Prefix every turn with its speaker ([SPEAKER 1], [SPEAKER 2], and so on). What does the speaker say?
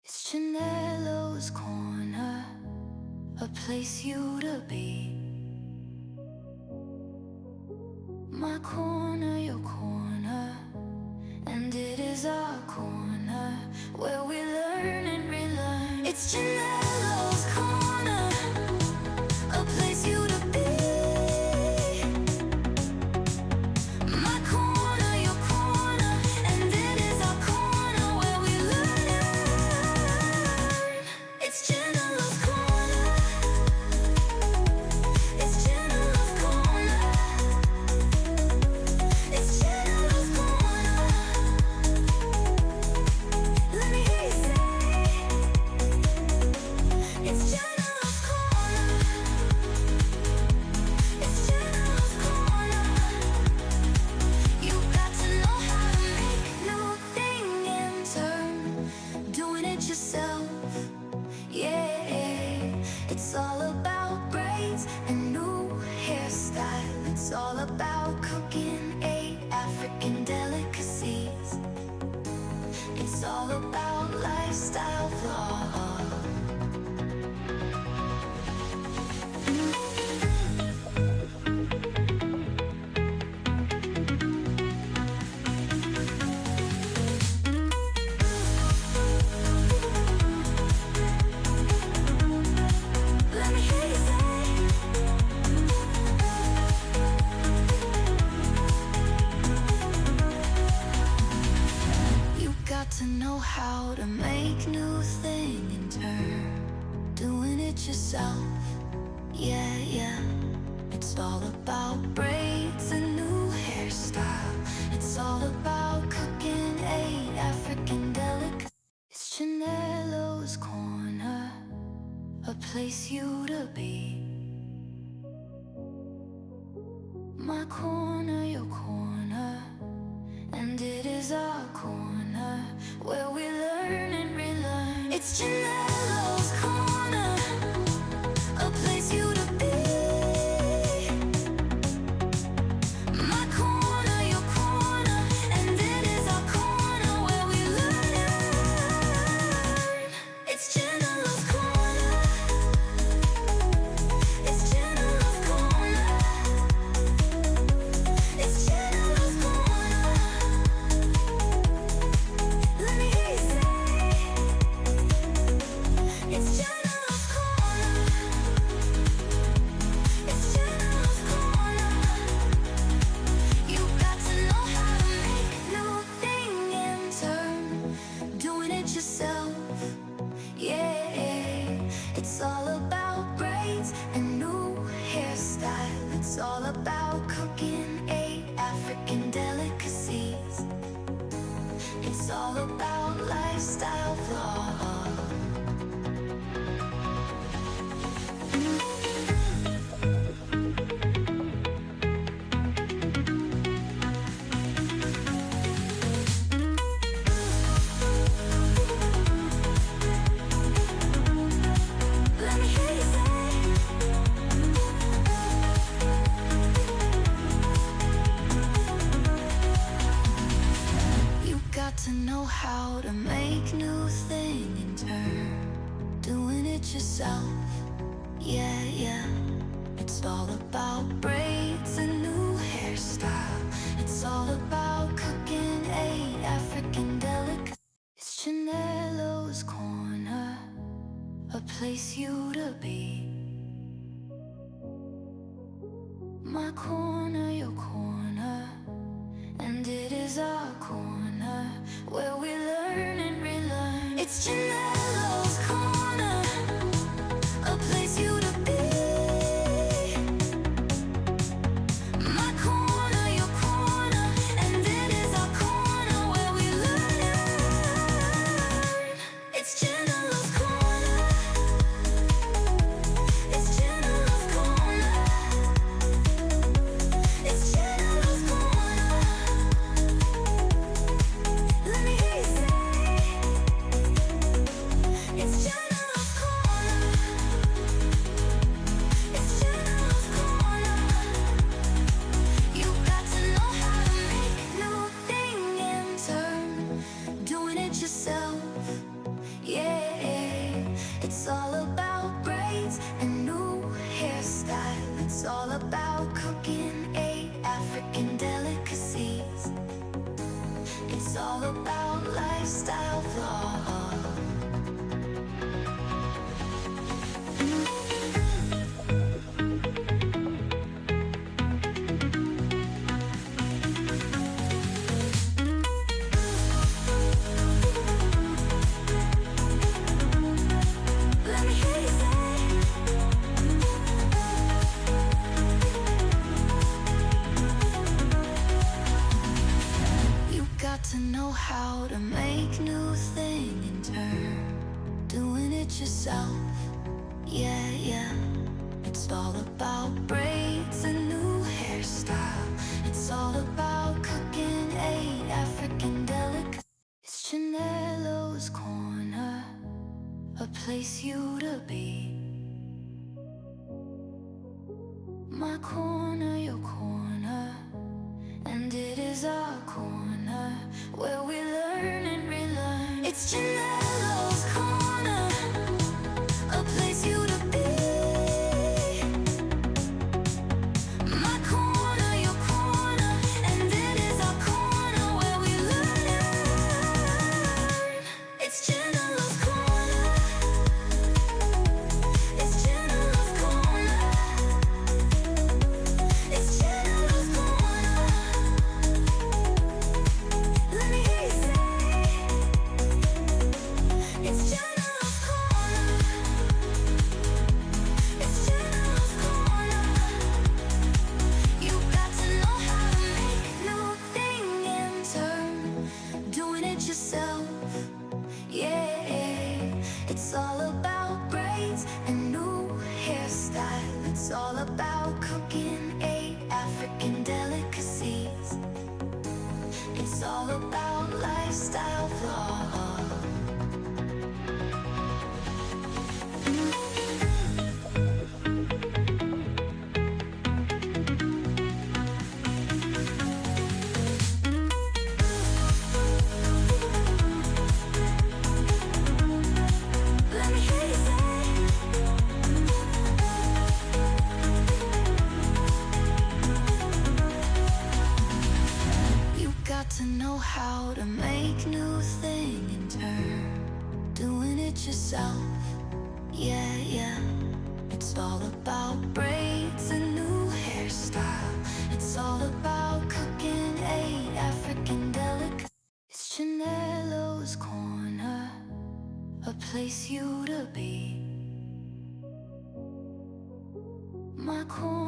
[SPEAKER 1] It's Janello's corner, a place you to be. My corner, your corner, and it is our corner where we learn and relearn. It's Janello's corner, a place you to be. My corner, your corner, and it is our corner where we learn and learn. It's Janello's corner. It's Janello's corner. It's Janello's corner. Let me hear you say, it's Janello's corner. It's Janello's corner. You got to know how to make new thing and turn, doing it yourself. Yeah, it's all about braids and new hairstyle. It's all about cooking 8 African delicacies. It's all about lifestyle vlog. Let me hear you say, you got to know how to make new thing and turn, doing it yourself. Yeah, it's all about braids and new hairstyle. It's all about cooking 8 African delicacies. It's Janello's corner, a place you to be. My corner, your corner, and it is our corner where we learn and relearn. It's Janello's corner, a place you to be. My corner, your corner, and it is our corner where we learn and learn. It's Janello's corner. It's Janello's corner. It's Janello's corner. Let me hear you say, it's Janello's corner. It's Janello's corner. You got to know how to make new thing and turn, doing it yourself. Yeah, it's all about braids and new hairstyle. It's all about cooking 8 African delicacies. It's all about Janello's corner, a place you to be. My corner, your corner, and it is our corner where we learn and relearn. It's Janello's corner. It's Janello's corner. You got to know how to make new yeah, it's all about braids and new hairstyle. It's all about cooking 8 African delicacies. It's all about lifestyle vlog. Let me hear you say, you got to know how to make new thing and turn, doing it yourself. Yeah, it's all about braids and new hairstyle. It's all about cooking 8 African delicacies. It's Janello's corner, a place you to be. My corner, your corner, and it is our corner where we learn and relearn. It's Janello's corner, a place you to be. My corner, your corner, and it is our corner where we learn and learn. It's Janello's corner. It's Janello's corner. It's Janello's corner. Let me hear you say, it's Janello's corner. It's Janello's corner. You got to know how to make new thing and turn, doing it yourself. Yeah. cooking 8 African delicacies. It's all about lifestyle vlog. Let me hear you say, you got to know how to make new thing in turn, doing it yourself. Yeah, yeah. It's all about braids and new hairstyle. It's all about cooking 8 African delicacies. It's Chanelo's Corner, a place you to be. My corner, your corner, and it is our corner where we learn and relearn. It's Chanelo's Corner, a place you to be. My corner, your corner, and it is our corner where we learn and relearn. It's Chanelo's Corner. It's Chanelo's Corner. It's Chanelo's Corner. Let me hear you say, it's Chanelo's Corner. It's Chanelo's Corner. You got to know how to make new thing in turn, doing it yourself. Yeah, it's all about braids and new hairstyle. It's all about cooking 8 African delicacies. It's all about lifestyle vlog. Let me hear you say, you got to know how to make new thing in turn, doing it yourself. Yeah, yeah. It's all about braids and new hairstyle. It's all about cooking 8 African delicacies. It's Chanelo's Corner, a place you to be. My corner.